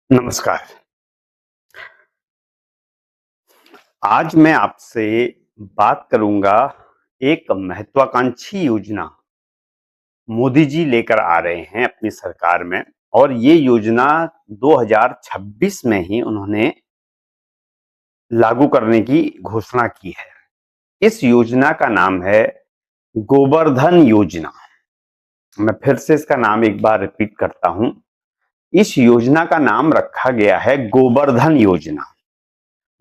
नमस्कार। आज मैं आपसे बात करूंगा एक महत्वाकांक्षी योजना मोदी जी लेकर आ रहे हैं अपनी सरकार में। और ये योजना 2026 में ही उन्होंने लागू करने की घोषणा की है। इस योजना का नाम है गोबर्धन योजना। मैं फिर से इसका नाम एक बार रिपीट करता हूं। इस योजना का नाम रखा गया है गोबर्धन योजना।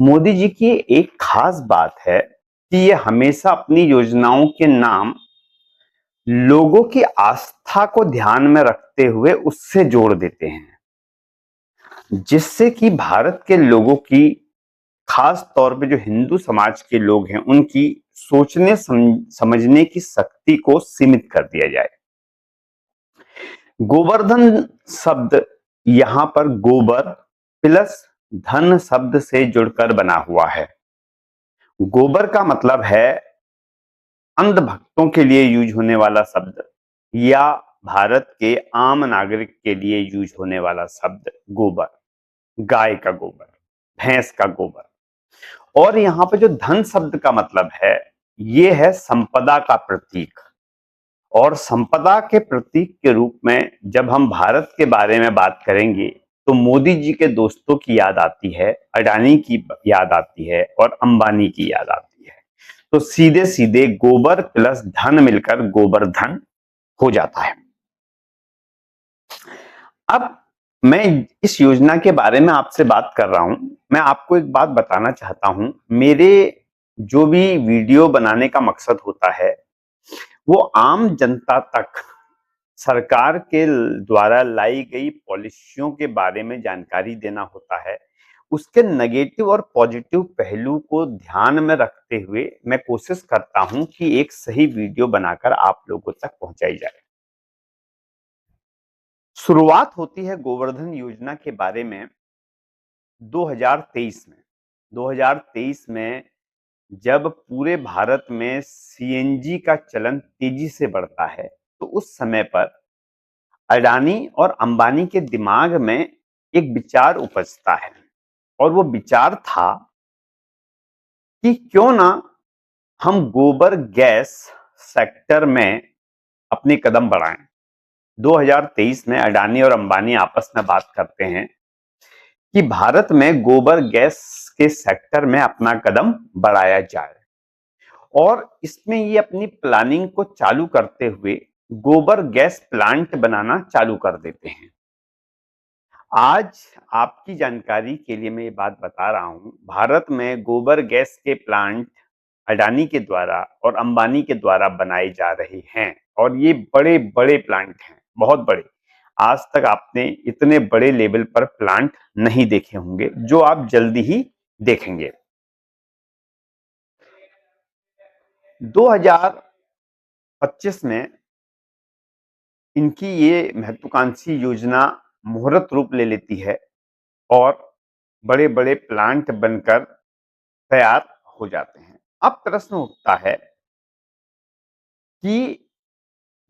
मोदी जी की एक खास बात है कि ये हमेशा अपनी योजनाओं के नाम लोगों की आस्था को ध्यान में रखते हुए उससे जोड़ देते हैं, जिससे कि भारत के लोगों की, खास तौर पे जो हिंदू समाज के लोग हैं, उनकी सोचने समझने की शक्ति को सीमित कर दिया जाए। गोवर्धन शब्द यहां पर गोबर प्लस धन शब्द से जुड़कर बना हुआ है। गोबर का मतलब है अंध भक्तों के लिए यूज होने वाला शब्द, या भारत के आम नागरिक के लिए यूज होने वाला शब्द गोबर, गाय का गोबर, भैंस का गोबर। और यहां पे जो धन शब्द का मतलब है, ये है संपदा का प्रतीक। और संपदा के प्रतीक के रूप में जब हम भारत के बारे में बात करेंगे तो मोदी जी के दोस्तों की याद आती है, अडानी की याद आती है और अंबानी की याद आती है। तो सीधे सीधे गोबर प्लस धन मिलकर गोवर्धन हो जाता है। अब मैं इस योजना के बारे में आपसे बात कर रहा हूं। मैं आपको एक बात बताना चाहता हूं। मेरे जो भी वीडियो बनाने का मकसद होता है, वो आम जनता तक सरकार के द्वारा लाई गई पॉलिसियों के बारे में जानकारी देना होता है। उसके नेगेटिव और पॉजिटिव पहलू को ध्यान में रखते हुए मैं कोशिश करता हूं कि एक सही वीडियो बनाकर आप लोगों तक पहुंचाई जाए। शुरुआत होती है गोवर्धन योजना के बारे में 2023 में। 2023 में जब पूरे भारत में सीएनजी का चलन तेजी से बढ़ता है, तो उस समय पर अडानी और अंबानी के दिमाग में एक विचार उपजता है। और वो विचार था कि क्यों ना हम गोबर गैस सेक्टर में अपने कदम बढ़ाएं। 2023 में अडानी और अंबानी आपस में बात करते हैं कि भारत में गोबर गैस के सेक्टर में अपना कदम बढ़ाया जाए। और इसमें ये अपनी प्लानिंग को चालू करते हुए गोबर गैस प्लांट बनाना चालू कर देते हैं। आज आपकी जानकारी के लिए मैं ये बात बता रहा हूं, भारत में गोबर गैस के प्लांट अडानी के द्वारा और अंबानी के द्वारा बनाए जा रहे हैं। और ये बड़े बड़े प्लांट हैं, बहुत बड़े। आज तक आपने इतने बड़े लेवल पर प्लांट नहीं देखे होंगे, जो आप जल्दी ही देखेंगे। 2025 में इनकी ये महत्वाकांक्षी योजना मुहूर्त रूप ले लेती है और बड़े बड़े प्लांट बनकर तैयार हो जाते हैं। अब प्रश्न उठता है कि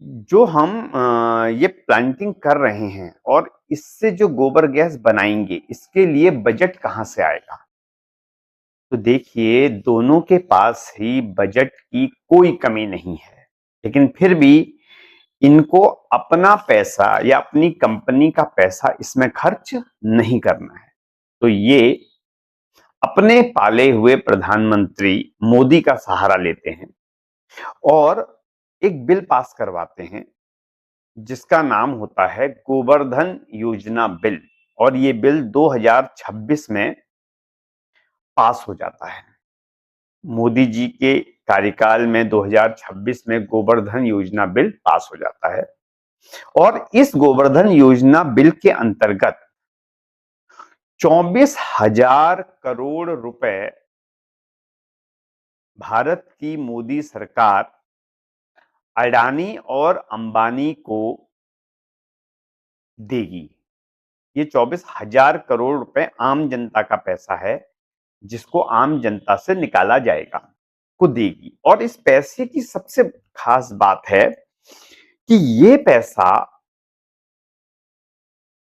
जो हम ये प्लांटिंग कर रहे हैं और इससे जो गोबर गैस बनाएंगे, इसके लिए बजट कहां से आएगा? तो देखिए, दोनों के पास ही बजट की कोई कमी नहीं है, लेकिन फिर भी इनको अपना पैसा या अपनी कंपनी का पैसा इसमें खर्च नहीं करना है। तो ये अपने पाले हुए प्रधानमंत्री मोदी का सहारा लेते हैं और एक बिल पास करवाते हैं, जिसका नाम होता है गोवर्धन योजना बिल। और ये बिल 2026 में पास हो जाता है। मोदी जी के कार्यकाल में 2026 में गोवर्धन योजना बिल पास हो जाता है। और इस गोवर्धन योजना बिल के अंतर्गत 24,000 करोड़ रुपए भारत की मोदी सरकार अडानी और अंबानी को देगी। ये 24,000 करोड़ रुपए आम जनता का पैसा है, जिसको आम जनता से निकाला जाएगा, को देगी। और इस पैसे की सबसे खास बात है कि ये पैसा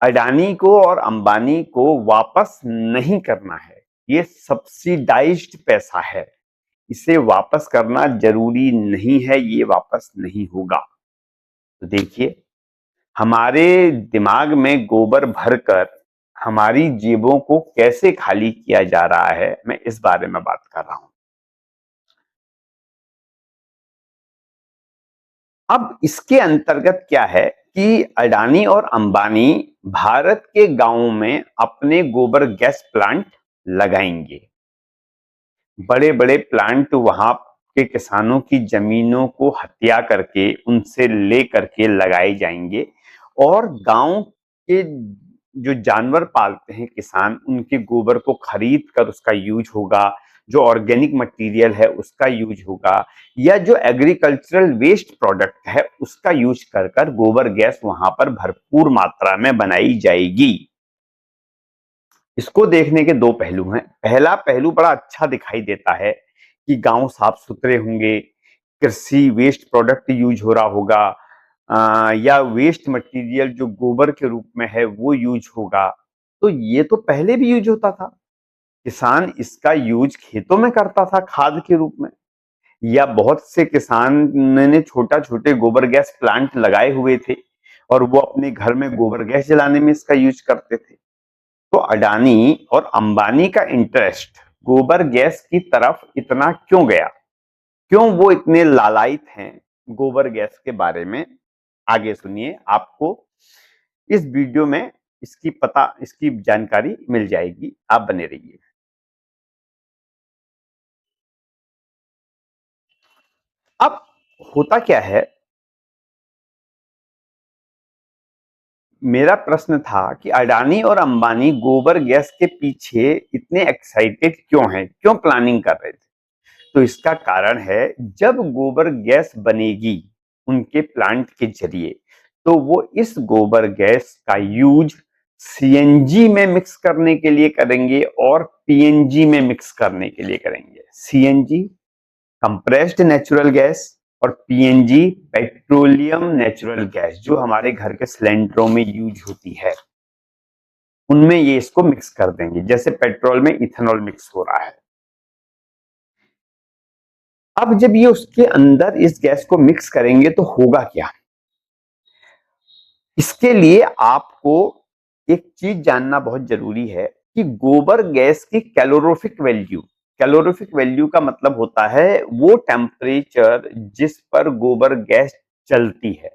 अडानी को और अंबानी को वापस नहीं करना है। ये सब्सिडाइज्ड पैसा है, इसे वापस करना जरूरी नहीं है, ये वापस नहीं होगा। तो देखिए, हमारे दिमाग में गोबर भरकर हमारी जेबों को कैसे खाली किया जा रहा है, मैं इस बारे में बात कर रहा हूं। अब इसके अंतर्गत क्या है कि अडानी और अंबानी भारत के गांवों में अपने गोबर गैस प्लांट लगाएंगे। बड़े बड़े प्लांट वहां के किसानों की जमीनों को हत्या करके उनसे ले करके लगाए जाएंगे, और गांव के जो जानवर पालते हैं किसान, उनके गोबर को खरीद कर उसका यूज होगा, जो ऑर्गेनिक मटेरियल है उसका यूज होगा, या जो एग्रीकल्चरल वेस्ट प्रोडक्ट है उसका यूज कर कर गोबर गैस वहां पर भरपूर मात्रा में बनाई जाएगी। इसको देखने के दो पहलू हैं। पहला पहलू बड़ा अच्छा दिखाई देता है कि गांव साफ सुथरे होंगे, कृषि वेस्ट प्रोडक्ट यूज हो रहा होगा, या वेस्ट मटेरियल जो गोबर के रूप में है वो यूज होगा। तो ये तो पहले भी यूज होता था, किसान इसका यूज खेतों में करता था खाद के रूप में, या बहुत से किसान ने छोटा छोटे गोबर गैस प्लांट लगाए हुए थे और वो अपने घर में गोबर गैस जलाने में इसका यूज करते थे। तो अडानी और अंबानी का इंटरेस्ट गोबर गैस की तरफ इतना क्यों गया, क्यों वो इतने लालायित हैं गोबर गैस के बारे में, आगे सुनिए, आपको इस वीडियो में इसकी जानकारी मिल जाएगी, आप बने रहिए। अब होता क्या है, मेरा प्रश्न था कि अडानी और अंबानी गोबर गैस के पीछे इतने एक्साइटेड क्यों हैं, क्यों प्लानिंग कर रहे थे। तो इसका कारण है, जब गोबर गैस बनेगी उनके प्लांट के जरिए, तो वो इस गोबर गैस का यूज सीएनजी में मिक्स करने के लिए करेंगे और पीएनजी में मिक्स करने के लिए करेंगे। सीएनजी कंप्रेस्ड नेचुरल गैस और पीएनजी पेट्रोलियम नेचुरल गैस, जो हमारे घर के सिलेंडरों में यूज होती है, उनमें ये इसको मिक्स कर देंगे, जैसे पेट्रोल में इथेनॉल मिक्स हो रहा है। अब जब ये उसके अंदर इस गैस को मिक्स करेंगे तो होगा क्या, इसके लिए आपको एक चीज जानना बहुत जरूरी है कि गोबर गैस की कैलोरीफिक वैल्यू, कैलोरीफिक वैल्यू का मतलब होता है वो टेम्परेचर जिस पर गोबर गैस चलती है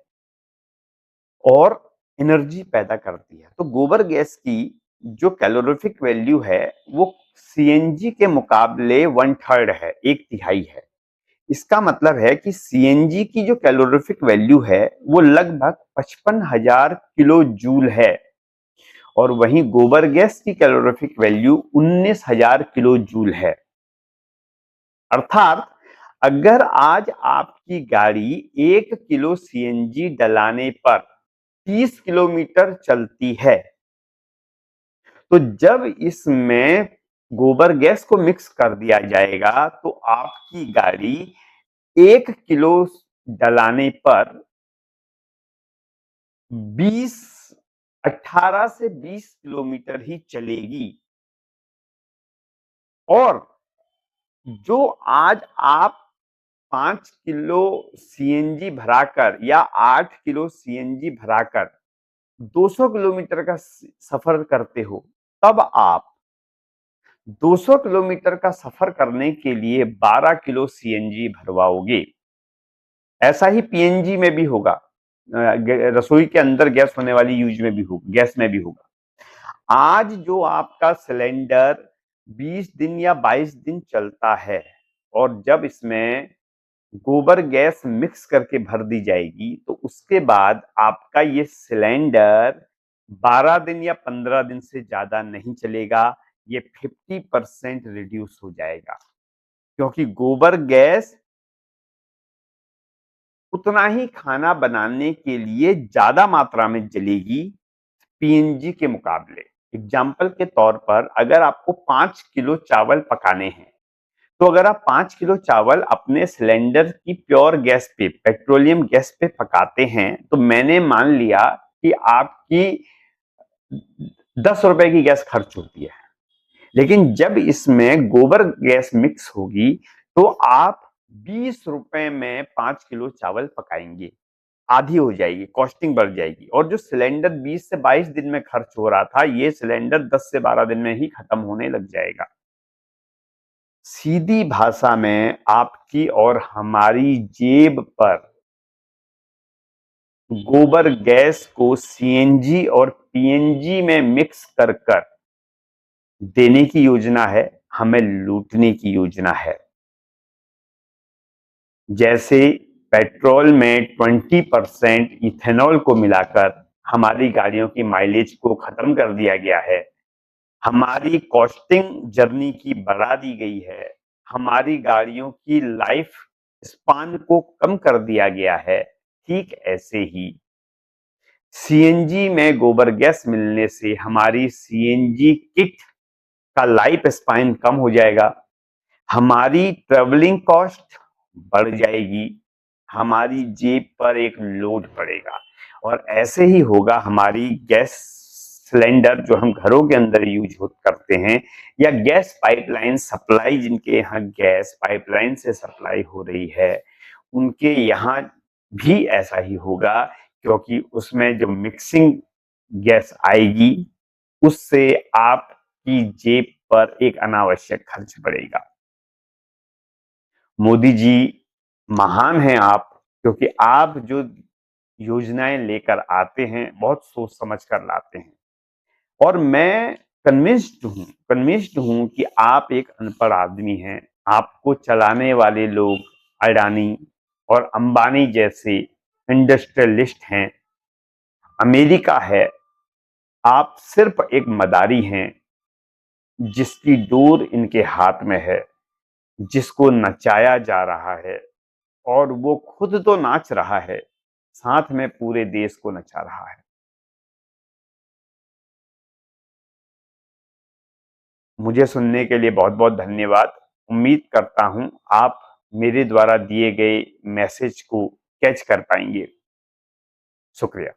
और एनर्जी पैदा करती है। तो गोबर गैस की जो कैलोरीफिक वैल्यू है वो सीएनजी के मुकाबले 1/3 है, एक तिहाई है। इसका मतलब है कि सीएनजी की जो कैलोरीफिक वैल्यू है वो लगभग 55,000 किलो जूल है, और वहीं गोबर गैस की कैलोरीफिक वैल्यू 19,000 किलो जूल है। अर्थात अगर आज आपकी गाड़ी 1 किलो सीएनजी डलाने पर 30 किलोमीटर चलती है, तो जब इसमें गोबर गैस को मिक्स कर दिया जाएगा तो आपकी गाड़ी 1 किलो डलाने पर 20 18 से 20 किलोमीटर ही चलेगी। और जो आज आप 5 किलो सीएनजी भराकर या 8 किलो सीएनजी भराकर 200 किलोमीटर का सफर करते हो, तब आप 200 किलोमीटर का सफर करने के लिए 12 किलो सीएनजी भरवाओगे। ऐसा ही पीएनजी में भी होगा, रसोई के अंदर गैस होने वाली यूज में भी होगा, गैस में भी होगा। आज जो आपका सिलेंडर 20 दिन या 22 दिन चलता है, और जब इसमें गोबर गैस मिक्स करके भर दी जाएगी तो उसके बाद आपका ये सिलेंडर 12 दिन या 15 दिन से ज्यादा नहीं चलेगा, ये 50% रिड्यूस हो जाएगा, क्योंकि गोबर गैस उतना ही खाना बनाने के लिए ज्यादा मात्रा में जलेगी पीएनजी के मुकाबले। एग्जाम्पल के तौर पर, अगर आपको 5 किलो चावल पकाने हैं, तो अगर आप 5 किलो चावल अपने सिलेंडर की प्योर गैस पे, पेट्रोलियम गैस पे पकाते हैं, तो मैंने मान लिया कि आपकी 10 रुपए की गैस खर्च होती है, लेकिन जब इसमें गोबर गैस मिक्स होगी तो आप 20 रुपए में 5 किलो चावल पकाएंगे। आधी हो जाएगी, कॉस्टिंग बढ़ जाएगी। और जो सिलेंडर 20 से 22 दिन में खर्च हो रहा था, ये सिलेंडर 10 से 12 दिन में ही खत्म होने लग जाएगा। सीधी भाषा में आपकी और हमारी जेब पर गोबर गैस को सीएनजी और पीएनजी में मिक्स कर कर देने की योजना है, हमें लूटने की योजना है। जैसे पेट्रोल में 20% इथेनॉल को मिलाकर हमारी गाड़ियों की माइलेज को खत्म कर दिया गया है, हमारी कॉस्टिंग जर्नी की बढ़ा दी गई है, हमारी गाड़ियों की लाइफ स्पान को कम कर दिया गया है। ठीक ऐसे ही सीएनजी में गोबर गैस मिलने से हमारी सीएनजी किट का लाइफ स्पान कम हो जाएगा, हमारी ट्रेवलिंग कॉस्ट बढ़ जाएगी, हमारी जेब पर एक लोड पड़ेगा। और ऐसे ही होगा हमारी गैस सिलेंडर जो हम घरों के अंदर यूज करते हैं, या गैस पाइपलाइन सप्लाई, जिनके यहाँ गैस पाइपलाइन से सप्लाई हो रही है, उनके यहाँ भी ऐसा ही होगा, क्योंकि उसमें जो मिक्सिंग गैस आएगी उससे आपकी जेब पर एक अनावश्यक खर्च बढ़ेगा। मोदी जी महान हैं आप, क्योंकि आप जो योजनाएं लेकर आते हैं बहुत सोच समझ कर लाते हैं। और मैं कन्विंस्ड हूं कि आप एक अनपढ़ आदमी हैं। आपको चलाने वाले लोग अडानी और अंबानी जैसे इंडस्ट्रियलिस्ट हैं, अमेरिका है। आप सिर्फ एक मदारी हैं जिसकी डोर इनके हाथ में है, जिसको नचाया जा रहा है, और वो खुद तो नाच रहा है, साथ में पूरे देश को नचा रहा है। मुझे सुनने के लिए बहुत बहुत धन्यवाद। उम्मीद करता हूं आप मेरे द्वारा दिए गए मैसेज को कैच कर पाएंगे। शुक्रिया।